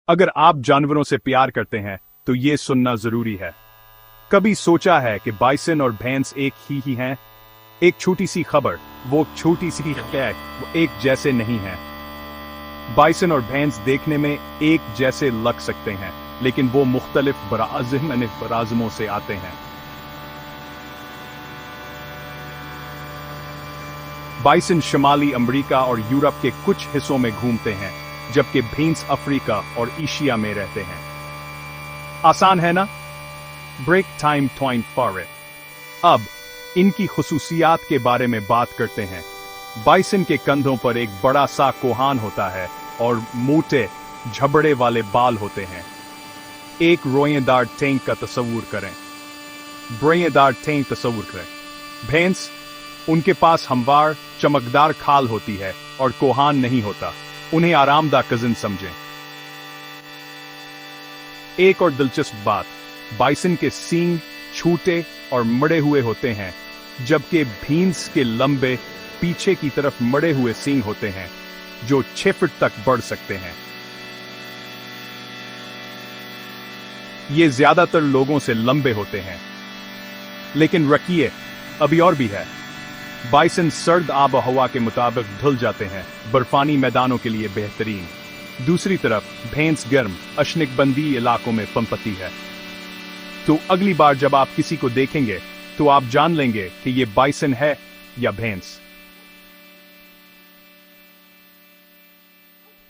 अगर आप जानवरों से प्यार करते हैं तो ये सुनना जरूरी है। कभी सोचा है कि बाइसन और भैंस एक ही हैं? एक छोटी सी खबर, वो छोटी सी है, वो एक जैसे नहीं हैं। बाइसन और भैंस देखने में एक जैसे लग सकते हैं, लेकिन वो मुख्तलिफ बराज़मों से आते हैं। बाइसन शिमाली अमेरिका और यूरोप के कुछ हिस्सों में घूमते हैं, जबकि भैंस अफ्रीका और एशिया में रहते हैं। आसान है ना? ब्रेक टाइम टॉइंट फॉर इट। अब इनकी खुसूसियात के बारे में बात करते हैं। बाइसन के कंधों पर एक बड़ा सा कोहान होता है और मोटे झबड़े वाले बाल होते हैं। एक रोएदार टैंक का तस्वूर करें। रोएदार टैंक तस्वूर करें। भैंस, उनके पास हमवार चमकदार खाल होती है और कोहान नहीं होता। उन्हें आरामदायक कजिन समझें। एक और दिलचस्प बात, बाइसन के सींग छोटे और मड़े हुए होते हैं, जबकि भैंस के लंबे पीछे की तरफ मड़े हुए सींग होते हैं, जो 6 फुट तक बढ़ सकते हैं। ये ज्यादातर लोगों से लंबे होते हैं, लेकिन रखिए, अभी और भी है। बाइसन सर्द आब हवा के मुताबिक धुल जाते हैं, बर्फानी मैदानों के लिए बेहतरीन। दूसरी तरफ भैंस गर्म अशनिकबंदी इलाकों में पनपती है। तो अगली बार जब आप किसी को देखेंगे तो आप जान लेंगे कि ये बाइसन है या भैंस।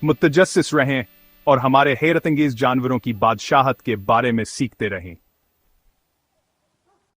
मुतजस्सिस रहें और हमारे हैरतअंगेज जानवरों की बादशाहत के बारे में सीखते रहें।